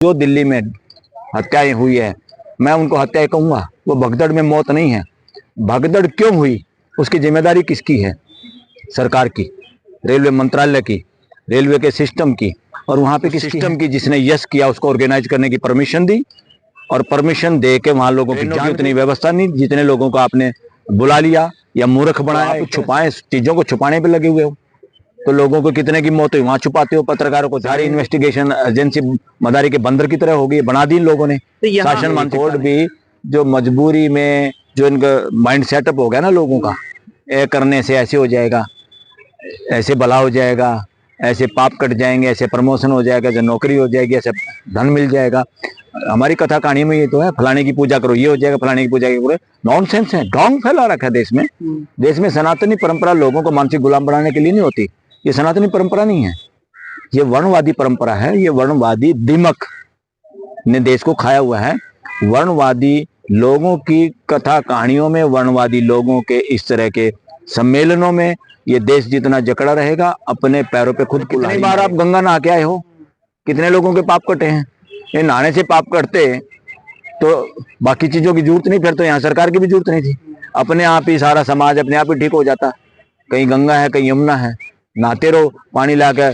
जो दिल्ली में हत्याएं हुई है, मैं उनको हत्याएं कहूंगा। वो भगदड़ में मौत नहीं है। भगदड़ क्यों हुई, उसकी जिम्मेदारी किसकी है? सरकार की, रेलवे मंत्रालय की, रेलवे के सिस्टम की। और वहां पे किस सिस्टम की जिसने यस किया, उसको ऑर्गेनाइज करने की परमिशन दी, और परमिशन दे के वहां लोगों की जान उतनी व्यवस्था नहीं, जितने लोगों को आपने बुला लिया या मूर्ख बनाया। आप छुपाए, चीजों को छुपाने पे लगे हुए हो, तो लोगों को कितने की मौत हुई वहां छुपाते हो। पत्रकारों को सारी इन्वेस्टिगेशन एजेंसी मदारी के बंदर की तरह हो गई, बना दी इन लोगों ने। तो शासन मानसिक भी जो मजबूरी में जो इनका माइंड सेटअप हो गया ना लोगों का, ये करने से ऐसे हो जाएगा, ऐसे भला हो जाएगा, ऐसे पाप कट जाएंगे, ऐसे प्रमोशन हो जाएगा, जो नौकरी हो जाएगी, ऐसे धन मिल जाएगा। हमारी कथा कहानी में ये तो है, फलाने की पूजा करो ये हो जाएगा, फलाने की पूजा करो। नॉनसेंस है, ढोंग फैला रखा है देश में। देश में सनातनी परंपरा लोगों को मानसिक गुलाम बनाने के लिए नहीं होती। ये सनातनी परंपरा नहीं है, ये वर्णवादी परंपरा है। ये वर्णवादी दिमक ने देश को खाया हुआ है। वर्णवादी लोगों की कथा कहानियों में, वर्णवादी लोगों के इस तरह के सम्मेलनों में ये देश जितना जकड़ा रहेगा, अपने पैरों पे खुद। कितनी बार आप गंगा नहा के आए हो? कितने लोगों के पाप कटे हैं? ये नहाने से पाप कटते तो बाकी चीजों की जरूरत नहीं, फिर तो यहाँ सरकार की भी जरूरत नहीं थी। अपने आप ही सारा समाज अपने आप ही ठीक हो जाता। कहीं गंगा है, कहीं यमुना है, नहाते रहो, पानी लाकर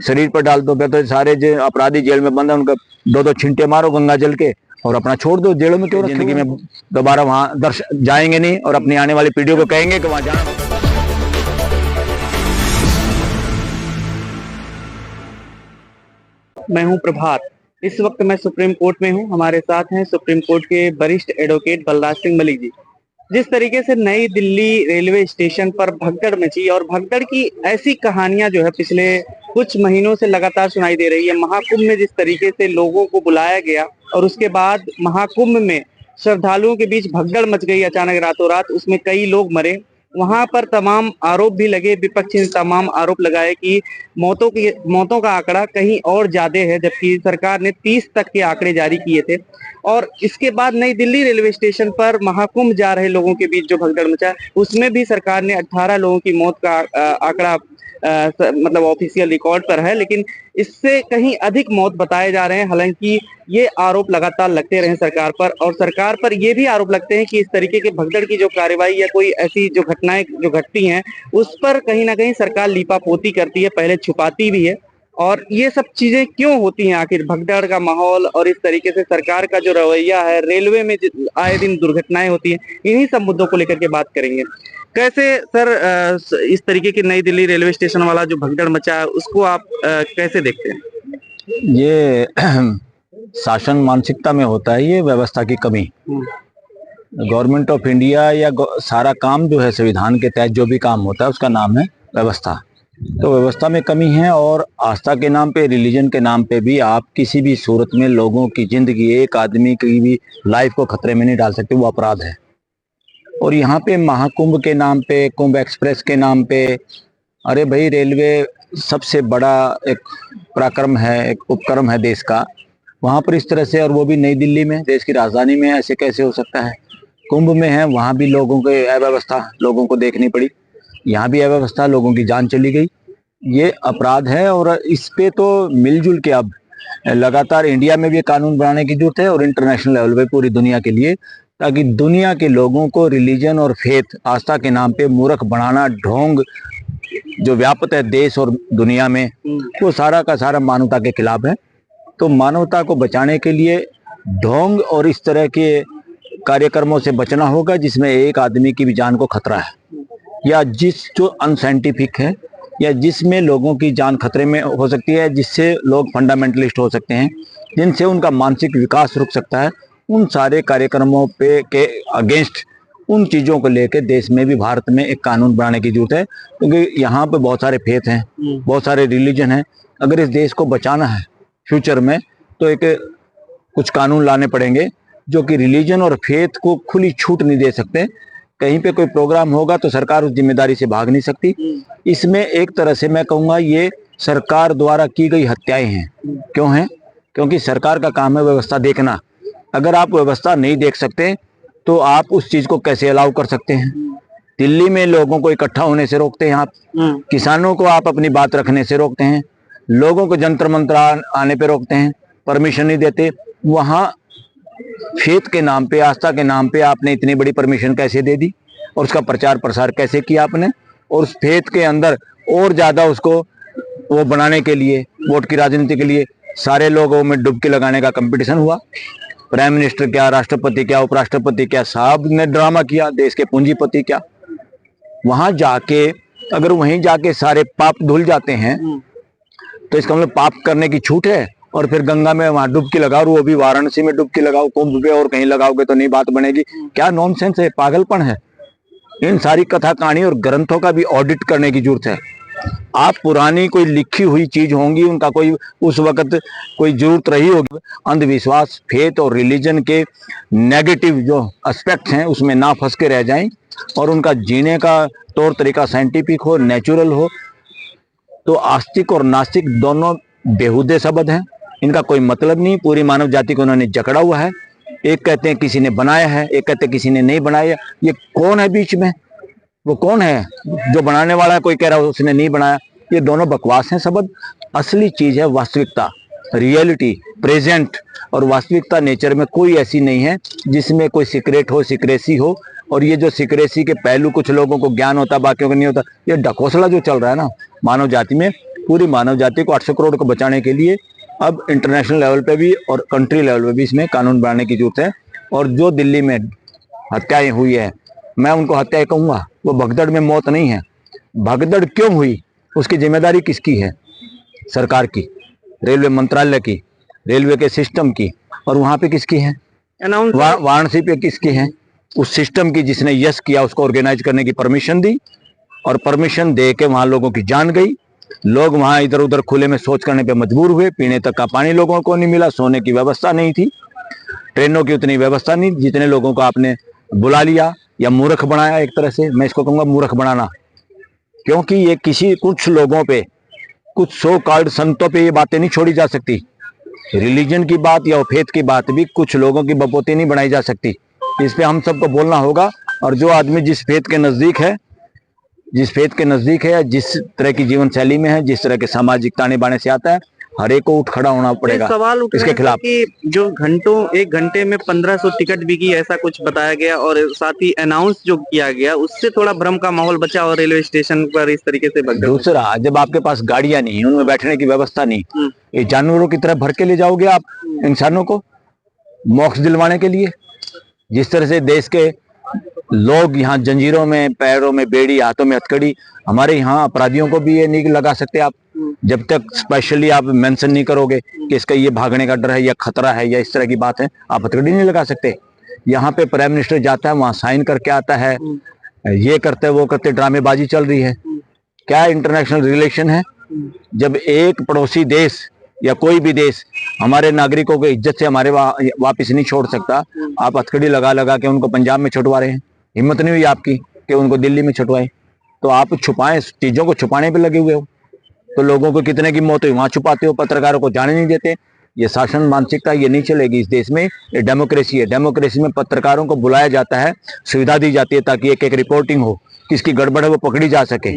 शरीर पर डाल दो। फिर तो सारे जो अपराधी जेल में बंद है उनका 2-2 छींटे मारो गंगा जल के और अपना छोड़ दो। जेलों में क्यों? जिंदगी में दोबारा वहां जाएंगे नहीं और अपनी आने वाली पीढ़ियों को कहेंगे कि वहां जाना। मैं हूं प्रभात। इस वक्त मैं सुप्रीम कोर्ट में हूं। हमारे साथ हैं सुप्रीम कोर्ट के वरिष्ठ एडवोकेट बलराज सिंह मलिक जी। जिस तरीके से नई दिल्ली रेलवे स्टेशन पर भगदड़ मची, और भगदड़ की ऐसी कहानियां जो है पिछले कुछ महीनों से लगातार सुनाई दे रही है। महाकुंभ में जिस तरीके से लोगों को बुलाया गया और उसके बाद महाकुंभ में श्रद्धालुओं के बीच भगदड़ मच गई अचानक रातों रात, उसमें कई लोग मरे। वहां पर तमाम आरोप भी लगे, विपक्ष ने तमाम आरोप लगाए कि मौतों का आंकड़ा कहीं और ज्यादा है, जबकि सरकार ने 30 तक के आंकड़े जारी किए थे। और इसके बाद नई दिल्ली रेलवे स्टेशन पर महाकुंभ जा रहे लोगों के बीच जो भगदड़ मचा, उसमें भी सरकार ने 18 लोगों की मौत का आंकड़ा मतलब ऑफिशियल रिकॉर्ड पर है, लेकिन इससे कहीं अधिक मौत बताए जा रहे हैं। हालांकि ये आरोप लगातार लगते रहे सरकार पर, और सरकार पर ये भी आरोप लगते हैं कि इस तरीके के भगदड़ की जो कार्रवाई या कोई ऐसी जो घटनाएं जो घटती हैं, उस पर कहीं ना कहीं सरकार लीपापोती करती है, पहले छुपाती भी है। और ये सब चीजें क्यों होती हैं आखिर? भगदड़ का माहौल और इस तरीके से सरकार का जो रवैया है, रेलवे में आए दिन दुर्घटनाएं होती हैं, इन्हीं सब मुद्दों को लेकर के बात करेंगे। कैसे सर इस तरीके की नई दिल्ली रेलवे स्टेशन वाला जो भगदड़ मचा है उसको आप कैसे देखते हैं? ये शासन मानसिकता में होता है, ये व्यवस्था की कमी। गवर्नमेंट ऑफ इंडिया या सारा काम जो है संविधान के तहत जो भी काम होता है उसका नाम है व्यवस्था। तो व्यवस्था में कमी है, और आस्था के नाम पे, रिलीजन के नाम पे भी आप किसी भी सूरत में लोगों की जिंदगी, एक आदमी की भी लाइफ को खतरे में नहीं डाल सकते, वो अपराध है। और यहाँ पे महाकुंभ के नाम पे, कुंभ एक्सप्रेस के नाम पे, अरे भाई रेलवे सबसे बड़ा एक पराक्रम है, एक उपक्रम है देश का, वहाँ पर इस तरह से, और वो भी नई दिल्ली में, देश की राजधानी में, ऐसे कैसे हो सकता है? कुंभ में है, वहाँ भी लोगों की अव्यवस्था लोगों को देखनी पड़ी, यहाँ भी अव्यवस्था, लोगों की जान चली गई। ये अपराध है, और इस पे तो मिलजुल के अब लगातार इंडिया में भी कानून बनाने की जरूरत है, और इंटरनेशनल लेवल पे पूरी दुनिया के लिए, ताकि दुनिया के लोगों को रिलीजन और फेथ, आस्था के नाम पे मूर्ख बनाना, ढोंग जो व्याप्त है देश और दुनिया में, वो सारा का सारा मानवता के खिलाफ है। तो मानवता को बचाने के लिए ढोंग और इस तरह के कार्यक्रमों से बचना होगा, जिसमें एक आदमी की भी जान को खतरा है, या जो अनसाइंटिफिक है, या जिसमें लोगों की जान खतरे में हो सकती है, जिससे लोग फंडामेंटलिस्ट हो सकते हैं, जिनसे उनका मानसिक विकास रुक सकता है। उन सारे कार्यक्रमों पे के अगेंस्ट, उन चीज़ों को लेकर देश में भी, भारत में एक कानून बनाने की जरूरत है, क्योंकि यहाँ पे बहुत सारे फेथ हैं, बहुत सारे रिलीजन हैं। अगर इस देश को बचाना है फ्यूचर में, तो एक कुछ कानून लाने पड़ेंगे जो कि रिलीजन और फेथ को खुली छूट नहीं दे सकते। कहीं पे कोई प्रोग्राम होगा तो सरकार उस जिम्मेदारी से भाग नहीं सकती। इसमें एक तरह से मैं कहूँगा ये सरकार द्वारा की गई हत्याएं हैं। क्यों हैं? क्योंकि सरकार का काम है व्यवस्था देखना। अगर आप व्यवस्था नहीं देख सकते तो आप उस चीज को कैसे अलाउ कर सकते हैं? दिल्ली में लोगों को इकट्ठा होने से रोकते हैं आप, किसानों को आप अपनी बात रखने से रोकते हैं, लोगों को जंतर मंत्र आने पे रोकते हैं, परमिशन नहीं देते। वहां फेथ के नाम पे, आस्था के नाम पे आपने इतनी बड़ी परमिशन कैसे दे दी और उसका प्रचार प्रसार कैसे किया आपने, और उस फेथ के अंदर और ज्यादा उसको वो बनाने के लिए, वोट की राजनीति के लिए सारे लोगों में डुबकी लगाने का कंपटीशन हुआ। प्राइम मिनिस्टर क्या, राष्ट्रपति क्या, उपराष्ट्रपति क्या, साहब ने ड्रामा किया, देश के पूंजीपति क्या। वहां जाके अगर वहीं जाके सारे पाप धुल जाते हैं तो इसका मतलब पाप करने की छूट है, और फिर गंगा में वहां डुबकी लगाओ, वो भी वाराणसी में डुबकी लगाओ, कुंभ पे और कहीं लगाओगे तो नहीं बात बनेगी। क्या नॉनसेंस है, पागलपन है। इन सारी कथा कहानी और ग्रंथों का भी ऑडिट करने की जरूरत है। आप पुरानी कोई लिखी हुई चीज होंगी, उनका कोई उस वक्त कोई जरूरत रही होगी। अंधविश्वास, फेथ और रिलीजन के नेगेटिव जो एस्पेक्ट्स हैं उसमें ना फंस के रह जाएं, और उनका जीने का तौर तरीका साइंटिफिक हो, नेचुरल हो। तो आस्तिक और नास्तिक दोनों बेहुदे शब्द हैं, इनका कोई मतलब नहीं। पूरी मानव जाति को उन्होंने जकड़ा हुआ है। एक कहते हैं किसी ने बनाया है, एक कहते हैं किसी ने नहीं बनाया। ये कौन है बीच में? वो कौन है जो बनाने वाला है? कोई कह रहा है उसने नहीं बनाया। ये दोनों बकवास हैं शब्द। असली चीज है वास्तविकता, रियलिटी, प्रेजेंट। और वास्तविकता नेचर में कोई ऐसी नहीं है जिसमें कोई सीक्रेट हो, सीक्रेसी हो। और ये जो सीक्रेसी के पहलू कुछ लोगों को ज्ञान होता, बाकियों को नहीं होता, ये ढकोसला जो चल रहा है ना मानव जाति में, पूरी मानव जाति को 800 करोड़ को बचाने के लिए अब इंटरनेशनल लेवल पे भी और कंट्री लेवल पे भी इसमें कानून बनाने की जरूरत है। और जो दिल्ली में हत्याएं हुई है, मैं उनको हत्याएं कहूंगा, वो भगदड़ में मौत नहीं है। भगदड़ क्यों हुई, उसकी जिम्मेदारी किसकी है? सरकार की, रेलवे मंत्रालय की, रेलवे के सिस्टम की। और वहां पे किसकी है? वाराणसी पे किसकी है? उस सिस्टम की जिसने यस किया, उसको ऑर्गेनाइज करने की परमिशन दी, और परमिशन दे के वहां लोगों की जान गई। लोग वहां इधर उधर खुले में शौच करने पे मजबूर हुए, पीने तक का पानी लोगों को नहीं मिला, सोने की व्यवस्था नहीं थी, ट्रेनों की उतनी व्यवस्था नहीं। जितने लोगों को आपने बुला लिया या मूर्ख बनाया, एक तरह से मैं इसको कहूंगा मूर्ख बनाना, क्योंकि ये किसी कुछ लोगों पे, कुछ सो कॉल्ड संतों पे ये बातें नहीं छोड़ी जा सकती। रिलीजन की बात या फेथ की बात भी कुछ लोगों की बपोती नहीं बनाई जा सकती। इस पे हम सबको बोलना होगा। और जो आदमी जिस फेथ के नजदीक है, या जिस तरह की जीवन शैली में है, जिस तरह के सामाजिक ताने बाने से आता है, हर एक को उठ खड़ा होना पड़ेगा सवाल उठ इसके खिलाफ। कि जो एक घंटे में 1500 टिकट बिकी, ऐसा कुछ बताया गया, और साथ ही अनाउंस जो किया गया उससे थोड़ा भ्रम का माहौल बचा, और रेलवे स्टेशन पर इस तरीके से दूसरा, जब आपके पास गाड़ियां नहीं, उनमें बैठने की व्यवस्था नहीं, ये जानवरों की तरह भर के ले जाओगे आप इंसानों को मोक्ष दिलवाने के लिए? जिस तरह से देश के लोग यहाँ जंजीरों में, पैरों में बेड़ी, हाथों में हथकड़ी, हमारे यहाँ अपराधियों को भी ये नहीं लगा सकते आप, जब तक स्पेशली आप मेंशन नहीं करोगे कि इसका ये भागने का डर है या खतरा है या इस तरह की बात है, आप हथकड़ी नहीं लगा सकते। यहाँ पे प्राइम मिनिस्टर जाता है, वहां साइन करके आता है, ये करते वो करते, ड्रामेबाजी चल रही है। क्या इंटरनेशनल रिलेशन है? जब एक पड़ोसी देश या कोई भी देश हमारे नागरिकों को इज्जत से हमारे वापिस नहीं छोड़ सकता, आप हथकड़ी लगा लगा के उनको पंजाब में छुटवा रहे हैं। हिम्मत नहीं हुई आपकी कि उनको दिल्ली में छुटवाएं। तो आप छुपाएं, चीजों को छुपाने पे लगे हुए हो। तो लोगों को कितने की मौत हुई वहां छुपाते हो, पत्रकारों को जाने नहीं देते। ये शासन मानसिकता ये नहीं चलेगी इस देश में। ये डेमोक्रेसी है, डेमोक्रेसी में पत्रकारों को बुलाया जाता है, सुविधा दी जाती है ताकि एक एक रिपोर्टिंग हो, किसकी गड़बड़ है वो पकड़ी जा सके,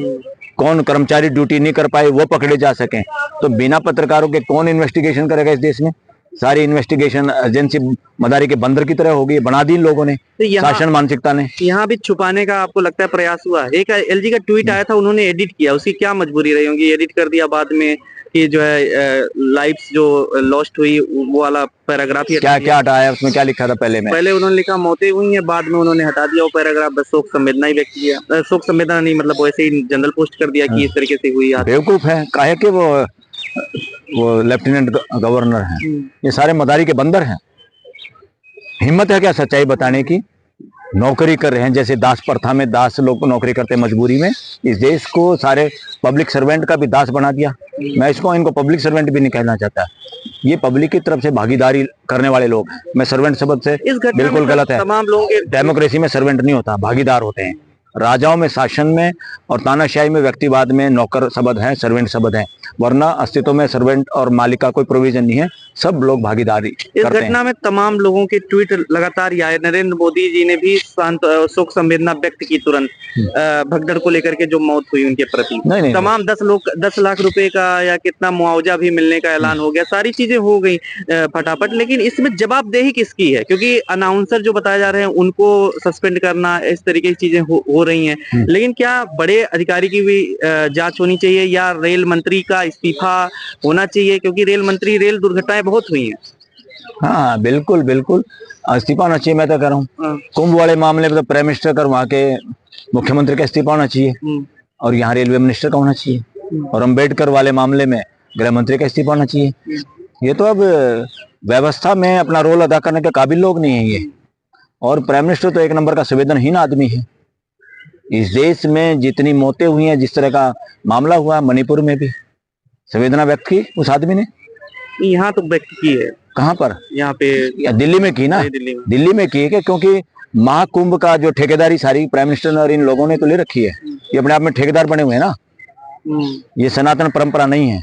कौन कर्मचारी ड्यूटी नहीं कर पाए वो पकड़े जा सके। तो बिना पत्रकारों के कौन इन्वेस्टिगेशन करेगा इस देश में? सारी इन्वेस्टिगेशन एजेंसी मदारी के बंदर की तरह होगी, बना दी इन लोगों ने, तो शासन मानसिकता ने। यहाँ भी छुपाने का आपको लगता है प्रयास हुआ? एक एलजी का ट्वीट आया था, उन्होंने एडिट किया, उसकी क्या मजबूरी रही होगी? एडिट कर दिया बाद में कि जो है लाइफ्स जो लॉस्ट हुई वो वाला पैराग्राफ ही क्या हटाया? उसमें क्या लिखा था पहले में? पहले उन्होंने लिखा मौतें हुई हैं, बाद में उन्होंने हटा दिया वो पैराग्राफ, बस शोक संवेदना ही व्यक्त किया। शोक संवेदना नहीं, मतलब वैसे ही जनरल पोस्ट कर दिया कि इस तरीके से हुई। बेवकूफ है, काहे कि वो लेफ्टिनेंट गवर्नर हैं, ये सारे मदारी के बंदर हैं। हिम्मत है क्या सच्चाई बताने की? नौकरी कर रहे हैं, जैसे दास प्रथा में दास लोग नौकरी करते मजबूरी में, इस देश को सारे पब्लिक सर्वेंट का भी दास बना दिया। मैं इनको पब्लिक सर्वेंट भी नहीं कहना चाहता, ये पब्लिक की तरफ से भागीदारी करने वाले लोग। मैं सर्वेंट शब्द से बिल्कुल गलत है। तमाम लोग डेमोक्रेसी में सर्वेंट नहीं होता, भागीदार होते हैं। राजाओं में, शासन में और तानाशाही में, व्यक्तिवाद में नौकर शब्द है, सर्वेंट शब्द है, वरना अस्तित्व में सर्वेंट और मालिक का कोई प्रोविजन नहीं है। सब लोग भागीदारी इस करते हैं। घटना में तमाम लोगों के ट्वीट लगातार ये आए। नरेंद्र मोदी जी ने भी शोक संवेदना व्यक्त की तुरंत भगदड़ को लेकर के जो मौत हुई उनके प्रति। नहीं, तमाम 10 लाख रुपए का या कितना मुआवजा भी मिलने का ऐलान हो गया, सारी चीजें हो गई फटाफट, लेकिन इसमें जवाबदेही किसकी है? क्योंकि अनाउंसर जो बताए जा रहे हैं उनको सस्पेंड करना, इस तरीके की चीजें हो रही हैं, लेकिन क्या बड़े अधिकारी की भी जांच होनी चाहिए या रेल मंत्री का इस्तीफा होना चाहिए? क्योंकि रेल मंत्री, रेल दुर्घटनाएं बहुत हुई हैं। हाँ बिल्कुल बिल्कुल, इस्तीफा होना चाहिए। मैं तो कह रहा हूँ कुंभ वाले मामले में तो प्राइम मिनिस्टर का, वहाँ के मुख्यमंत्री का इस्तीफा होना चाहिए और यहाँ रेलवे मिनिस्टर का होना चाहिए। और अम्बेडकर वाले मामले में गृह मंत्री का इस्तीफा होना चाहिए। ये तो अब व्यवस्था में अपना रोल अदा करने के काबिल लोग नहीं है ये। और प्राइम मिनिस्टर तो एक नंबर का संवेदनहीन आदमी है। इस देश में जितनी मौतें हुई हैं, जिस तरह का मामला हुआ मणिपुर में भी संवेदना व्यक्त की उस आदमी ने। यहाँ तो व्यक्त की है। कहाँ पर? यहाँ पे दिल्ली में की ना, दिल्ली में की है, क्योंकि महाकुंभ का जो ठेकेदारी सारी प्राइम मिनिस्टर ने और इन लोगों ने तो ले रखी है। ये अपने आप में ठेकेदार बने हुए हैं ना। ये सनातन परंपरा नहीं है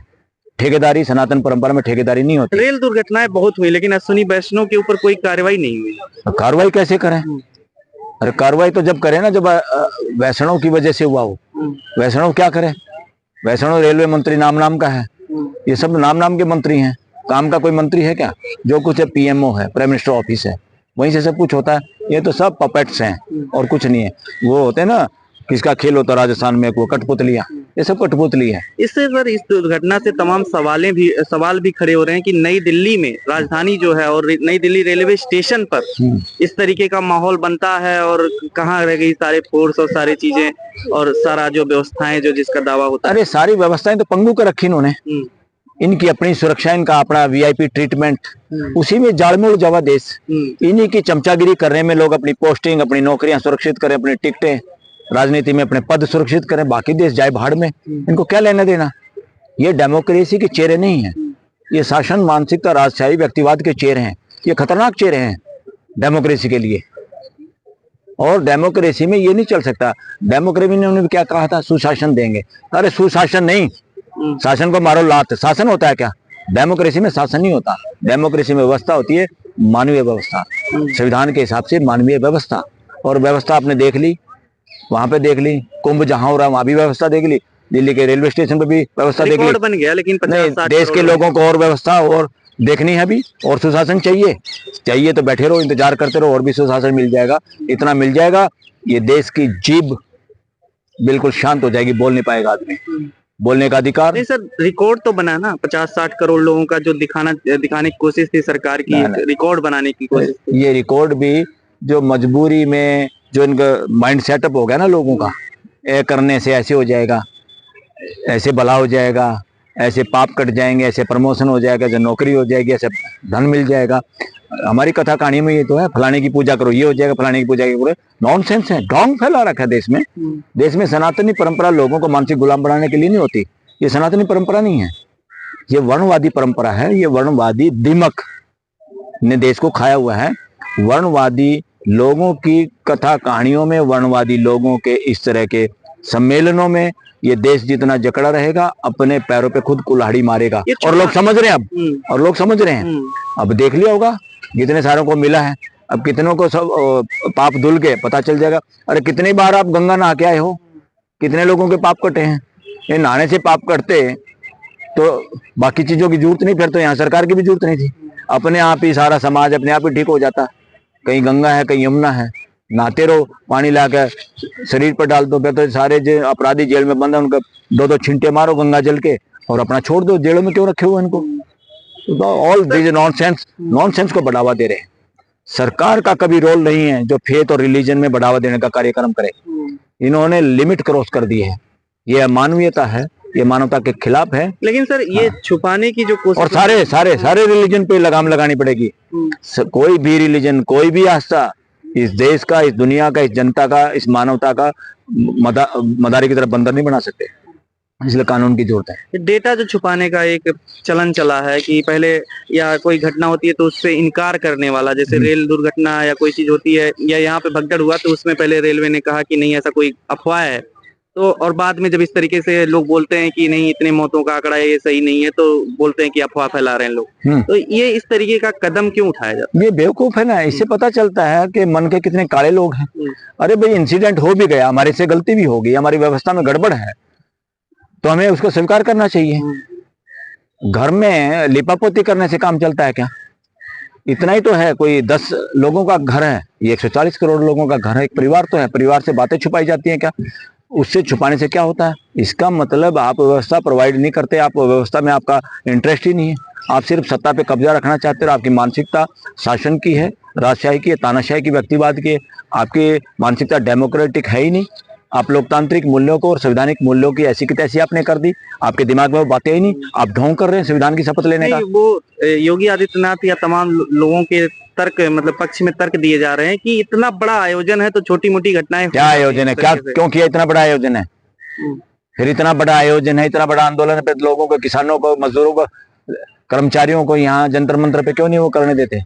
ठेकेदारी। सनातन परंपरा में ठेकेदारी नहीं होती। रेल दुर्घटनाएं बहुत हुई, लेकिन अश्विनी वैष्णव के ऊपर कोई कार्रवाई नहीं हुई। तो कार्रवाई कैसे करें? अरे कार्रवाई तो जब करें ना जब वैष्णव की वजह से हुआ हो। वैष्णव क्या करे? वैष्णव रेलवे मंत्री नाम का है। ये सब नाम के मंत्री हैं, काम का कोई मंत्री है क्या? जो कुछ है पीएमओ है, प्राइम मिनिस्टर ऑफिस है, वहीं से सब कुछ होता है। ये तो सब पपेट्स हैं और कुछ नहीं है। वो होते हैं ना, किसका खेल होता है राजस्थान में, वो कठपुतलियां, ये सब कठपुतली है। इससे सर, इस दुर्घटना से तमाम सवाल भी खड़े हो रहे हैं कि नई दिल्ली में, राजधानी जो है, और नई दिल्ली रेलवे स्टेशन पर इस तरीके का माहौल बनता है और कहाँ रह गई सारे फोर्स और सारी चीजें और सारा जो व्यवस्थाएं जो जिसका दावा होता है? अरे सारी व्यवस्थाएं तो पंगु कर रखी इन्होंने। इनकी अपनी सुरक्षा, इनका अपना वीआईपी ट्रीटमेंट, उसी में जाड़ में उलझा हुआ देश। इन्हीं की चमचागिरी करने में लोग अपनी पोस्टिंग, अपनी नौकरियां सुरक्षित करें, अपनी टिकटें, राजनीति में अपने पद सुरक्षित करें, बाकी देश जाए भाड़ में। इनको क्या लेना देना? ये डेमोक्रेसी के चेहरे नहीं है। ये शासन मानसिकता, राजशाही, व्यक्तिवाद के चेहरे हैं। ये खतरनाक चेहरे हैं डेमोक्रेसी के लिए। और डेमोक्रेसी में ये नहीं चल सकता। डेमोक्रेसी ने उन्होंने क्या कहा था? सुशासन देंगे। अरे सुशासन नहीं, शासन को मारो लात। शासन होता है क्या? डेमोक्रेसी में शासन नहीं होता। डेमोक्रेसी में व्यवस्था होती है, मानवीय व्यवस्था, संविधान के हिसाब से मानवीय व्यवस्था। और व्यवस्था आपने देख ली, वहां पे देख ली, कुंभ जहां हो रहा है वहां भी व्यवस्था देख ली, दिल्ली के रेलवे स्टेशन पे भी व्यवस्था देख ली। बन गया, लेकिन देश के लोगों को और व्यवस्था और देखनी है अभी, और सुशासन चाहिए तो बैठे रहो, इंतजार करते रहो, और भी सुशासन मिल जाएगा। इतना मिल जाएगा, ये देश की जीभ बिल्कुल शांत हो जाएगी, बोल नहीं पाएगा आदमी, बोलने का अधिकार। नहीं सर, रिकॉर्ड तो बना ना 50-60 करोड़ लोगों का, जो दिखाने की कोशिश थी सरकार की, रिकॉर्ड बनाने की कोशिश थी। ये रिकॉर्ड भी जो मजबूरी में, जो इनका माइंड सेटअप हो गया ना लोगों का, ये करने से ऐसे हो जाएगा, ऐसे भला हो जाएगा, ऐसे पाप कट जाएंगे, ऐसे प्रमोशन हो जाएगा, जो नौकरी हो जाएगी, ऐसे धन मिल जाएगा। हमारी कथा कहानी में ये तो है, फलाने की पूजा करो ये हो जाएगा, फलाने की पूजा करो। नॉनसेंस है, ढोंग फैला रखा है देश में। देश में सनातनी परंपरा लोगों को मानसिक गुलाम बनाने के लिए नहीं होती। ये सनातनी परंपरा नहीं है, ये वर्णवादी परंपरा है। ये वर्णवादी दिमक ने देश को खाया हुआ है। वर्णवादी लोगों की कथा कहानियों में, वर्णवादी लोगों के इस तरह के सम्मेलनों में ये देश जितना जकड़ा रहेगा, अपने पैरों पे खुद कुल्हाड़ी मारेगा। और लोग समझ रहे हैं अब, और लोग समझ रहे हैं। अब देख लिया होगा कितने सारों को मिला है, अब कितनों को सब पाप धुल के पता चल जाएगा। अरे कितनी बार आप गंगा नहा के आए हो, कितने लोगों के पाप कटे हैं। ये नहाने से पाप कटते तो बाकी चीजों की जरूरत नहीं, फिर तो यहाँ सरकार की भी जरूरत नहीं थी। अपने आप ही सारा समाज अपने आप ही ठीक हो जाता। कहीं गंगा है, कहीं यमुना है, नहाते रहो, पानी लाकर शरीर पर डाल दो, फिर तो सारे जो अपराधी जेल में बंद है उनका 2-2 छींटे मारो गंगा जल के और अपना छोड़ दो। जेलों में क्यों रखे हुए इनको? ऑल दिस नॉनसेंस को बढ़ावा दे रहे हैं। सरकार का कभी रोल नहीं है जो फेथ और रिलीजन में बढ़ावा देने का कार्यक्रम करे। इन्होंने लिमिट क्रॉस कर दी है। ये अमानवीयता है, ये मानवता के खिलाफ है। लेकिन सर ये छुपाने की जो कोशिश, और सारे रिलीजन पे लगाम लगानी पड़ेगी। कोई भी रिलीजन, कोई भी आस्था इस देश का, इस दुनिया का, इस जनता का, इस मानवता का मदारी की तरफ बंदर नहीं बना सकते। इसलिए कानून की जरूरत है। डेटा जो छुपाने का एक चलन चला है कि पहले या कोई घटना होती है तो उससे इनकार करने वाला, जैसे रेल दुर्घटना या कोई चीज होती है या यहाँ पे भगदड़ हुआ तो उसमें पहले रेलवे ने कहा कि नहीं ऐसा कोई अफवाह है, तो और बाद में जब इस तरीके से लोग बोलते हैं कि नहीं इतने मौतों का आंकड़ा है ये सही नहीं है तो बोलते हैं कि अफवाह फैला रहे हैं लोग, तो ये इस तरीके का कदम क्यों उठाया जाता ये बेवकूफ है ना। इससे पता चलता है कि मन के कितने काले लोग हैं। अरे भाई इंसिडेंट हो भी गया, हमारे से गलती भी होगी, हमारी व्यवस्था में गड़बड़ है तो हमें उसको स्वीकार करना चाहिए। घर में लिपापोती करने से काम चलता है क्या? इतना ही तो है, कोई 10 लोगों का घर है, ये 140 करोड़ लोगों का घर है, एक परिवार तो है, परिवार से बातें छुपाई जाती हैं क्या? उससे छुपाने से क्या होता है? इसका मतलब आप व्यवस्था प्रोवाइड नहीं करते, आप व्यवस्था में आपका इंटरेस्ट ही नहीं है, आप सिर्फ सत्ता पे कब्जा रखना चाहते हो। आपकी मानसिकता शासन की है, राजशाही की है, तानाशाही की, व्यक्तिवाद की है। आपकी मानसिकता डेमोक्रेटिक है ही नहीं। आप लोकतांत्रिक मूल्यों को और संवैधानिक मूल्यों की ऐसी की तैसी आपने कर दी, आपके दिमाग में वो बातें ही नहीं, आप ढोंग कर रहे हैं संविधान की शपथ लेने का। वो योगी आदित्यनाथ या तमाम लोगों के तर्क मतलब पक्ष में तर्क दिए जा रहे हैं कि इतना बड़ा आयोजन है तो छोटी मोटी घटनाएं क्या आयोजन है, क्या क्यों किया? इतना बड़ा आयोजन है, फिर इतना बड़ा आयोजन है, इतना बड़ा आंदोलन है, लोगों को, किसानों को, मजदूरों को, कर्मचारियों को यहाँ जंतर मंत्र पे क्यों नहीं वो करने देते?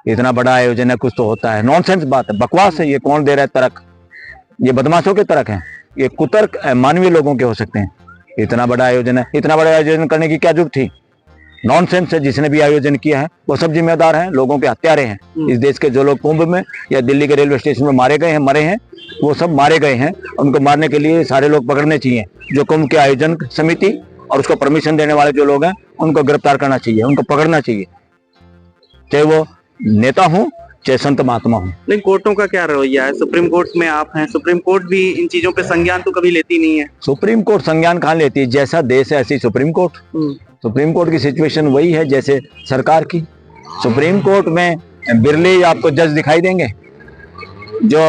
इतना बड़ा आयोजन है, कुछ तो होता है। नॉनसेंस बात है, बकवास है। ये कौन दे रहा है तर्क? ये बदमाशों के तर्क हैं, ये कुतर्क मानवीय लोगों के हो सकते हैं। इतना बड़ा आयोजन है, इतना बड़ा आयोजन करने की क्या जरूरत थी? नॉनसेंस है। जिसने भी आयोजन किया है वो सब जिम्मेदार हैं, लोगों के हत्यारे हैं। इस देश के जो लोग कुंभ में या दिल्ली के रेलवे स्टेशन में मारे गए हैं, मरे हैं, वो सब मारे गए हैं। उनको मारने के लिए सारे लोग पकड़ने चाहिए। जो कुंभ के आयोजन समिति और उसको परमिशन देने वाले जो लोग हैं उनको गिरफ्तार करना चाहिए, उनको पकड़ना चाहिए, चाहे वो नेता हो चाहे संत महात्मा हो। लेकिन कोर्टों का क्या रवैया है? सुप्रीम कोर्ट में आप हैं, सुप्रीम कोर्ट भी इन चीजों पे संज्ञान तो कभी लेती नहीं है। सुप्रीम कोर्ट संज्ञान कहाँ लेती है? जैसा देश है ऐसी सुप्रीम कोर्ट। सुप्रीम कोर्ट की सिचुएशन वही है जैसे सरकार की। सुप्रीम कोर्ट में बिरले आपको जज दिखाई देंगे जो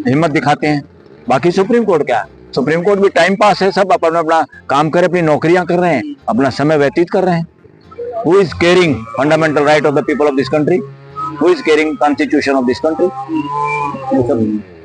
हिम्मत दिखाते हैं। बाकी सुप्रीम कोर्ट क्या है? सुप्रीम कोर्ट भी टाइम पास है, सब अपना अपना काम करे, अपनी नौकरियां कर रहे हैं, अपना समय व्यतीत कर रहे हैं। Who is caring fundamental right of the people of this country? Who is caring constitution of this country?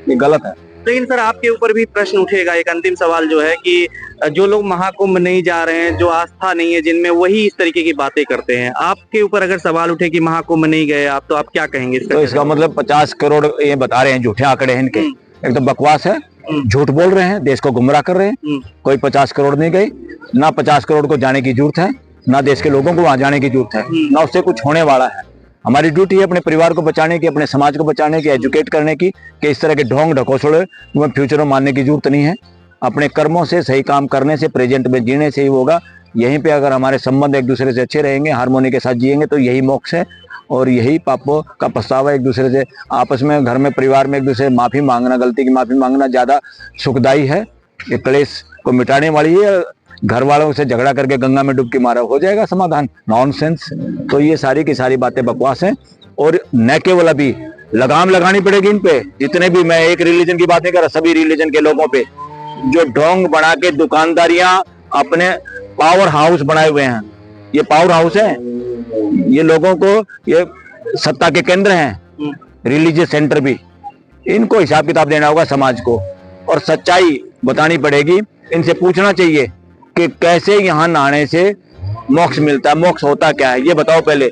ये गलत है। लेकिन सर आपके ऊपर भी प्रश्न उठेगा, एक अंतिम सवाल जो है कि जो लोग महाकुंभ नहीं जा रहे हैं, जो आस्था नहीं है जिनमें, वही इस तरीके की बातें करते हैं। आपके ऊपर अगर सवाल उठे कि महाकुंभ नहीं गए आप, तो आप क्या कहेंगे? तो इसका मतलब 50 करोड़ ये बता रहे हैं, झूठे आंकड़े हैं इनके, एकदम बकवास है, झूठ बोल रहे हैं, देश को गुमराह कर रहे हैं। कोई 50 करोड़ नहीं गए, ना 50 करोड़ को जाने की जरूरत है, ना देश के लोगों को वहां जाने की जरूरत है, ना उससे कुछ होने वाला है। हमारी ड्यूटी है अपने परिवार को बचाने की, अपने समाज को बचाने की, एजुकेट करने की, कि इस तरह के ढोंग ढकोसले में फ्यूचर में मानने की जरूरत नहीं है। अपने कर्मों से, सही काम करने से, प्रेजेंट में जीने से ही होगा। यहीं पे अगर हमारे संबंध एक दूसरे से अच्छे रहेंगे, हार्मोनी के साथ जिएंगे, तो यही मोक्ष है और यही पापों का पछतावा। एक दूसरे से आपस में, घर में, परिवार में एक दूसरे से माफी मांगना, गलती की माफी मांगना ज्यादा सुखदायी है। ये क्लेश को मिटाने वाली है। घर वालों से झगड़ा करके गंगा में डुबकी मारा, हो जाएगा समाधान। नॉनसेंस। तो ये सारी की सारी बातें बकवास हैं और न केवल अभी लगाम लगानी पड़ेगी इन पे। जितने भी, मैं एक रिलीजन की बात नहीं कर रहा, सभी रिलीजन के लोगों पे जो ढोंग बना के दुकानदारियां अपने पावर हाउस बनाए हुए हैं। ये पावर हाउस है, ये लोगों को, ये सत्ता के केंद्र हैं, रिलीजियस सेंटर भी। इनको हिसाब किताब देना होगा समाज को और सच्चाई बतानी पड़ेगी। इनसे पूछना चाहिए कि कैसे यहाँ नहाने से मोक्ष मिलता है, मोक्ष होता क्या है, ये बताओ पहले।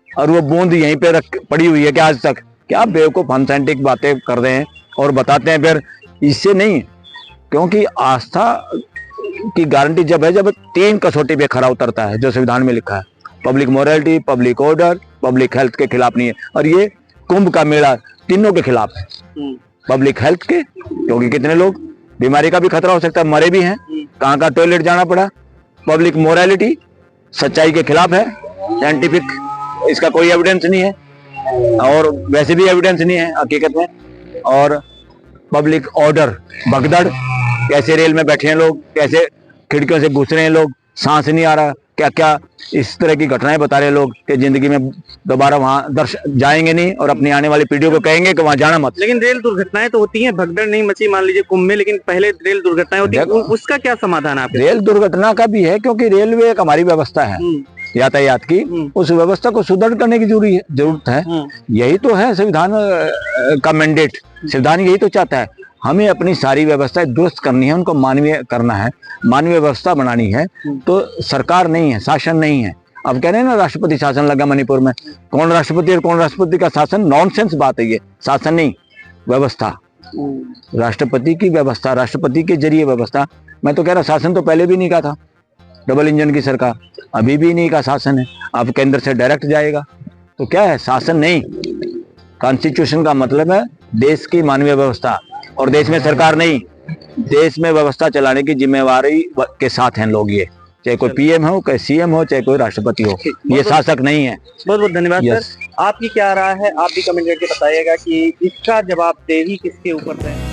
और वो बूंद यहीं पे पड़ी हुई है कि आज तक? क्या बेवकूफ अनसाइंटिफिक बातें कर रहे हैं और बताते हैं फिर। इससे नहीं, क्योंकि आस्था की गारंटी जब है जब 3 कसौटी पे खरा उतरता है, जो संविधान में लिखा है। Public morality, public order, public health के खिलाफ नहीं है। और ये कुंभ का मेला तीनों के खिलाफ है। पब्लिक हेल्थ के, क्योंकि कितने लोग, बीमारी का भी खतरा हो सकता है, मरे भी हैं, कहाँ का टॉयलेट जाना पड़ा। पब्लिक मोरालिटी, सच्चाई के खिलाफ है, साइंटिफिक इसका कोई एविडेंस नहीं है और वैसे भी एविडेंस नहीं है हकीकत में। और पब्लिक ऑर्डर, भगदड़, कैसे रेल में बैठे हैं लोग, कैसे खिड़कियों से घुस रहे हैं लोग, सांस नहीं आ रहा, क्या क्या इस तरह की घटनाएं बता रहे हैं लोग कि जिंदगी में दोबारा वहां जाएंगे नहीं और अपनी आने वाली पीढ़ियों को कहेंगे कि वहां जाना मत। लेकिन रेल दुर्घटनाएं तो होती हैं, भगदड़ नहीं मची मान लीजिए कुंभ में, लेकिन पहले रेल दुर्घटनाएं होती हैं, उसका क्या समाधान है? रेल दुर्घटना का भी है, क्योंकि रेलवे एक हमारी व्यवस्था है यातायात की, उस व्यवस्था को सुदृढ़ करने की जरूरत है। यही तो है संविधान का मैंडेट। संविधान यही तो चाहता है। हमें अपनी सारी व्यवस्थाएं दुरुस्त करनी है, उनको मानवीय करना है, मानवीय व्यवस्था बनानी है। तो सरकार नहीं है, शासन नहीं है। अब कह रहे हैं ना राष्ट्रपति शासन लगा मणिपुर में, कौन राष्ट्रपति और कौन राष्ट्रपति का शासन, नॉनसेंस बात है ये। शासन नहीं, व्यवस्था, राष्ट्रपति की व्यवस्था, राष्ट्रपति के जरिए व्यवस्था। मैं तो कह रहा शासन तो पहले भी नहीं का था, डबल इंजन की सरकार, अभी भी नहीं का शासन है, अब केंद्र से डायरेक्ट जाएगा। तो क्या है, शासन नहीं। कॉन्स्टिट्यूशन का मतलब है देश की मानवीय व्यवस्था, और देश में सरकार नहीं, देश में व्यवस्था चलाने की जिम्मेवारी के साथ हैं लोग। ये चाहे कोई पीएम हो, चाहे सीएम हो, चाहे कोई राष्ट्रपति हो, ये शासक नहीं है। बहुत बहुत धन्यवाद Yes. सर। आपकी क्या राय है, आप भी कमेंट करके बताइएगा कि इसका जवाबदेही किसके ऊपर है।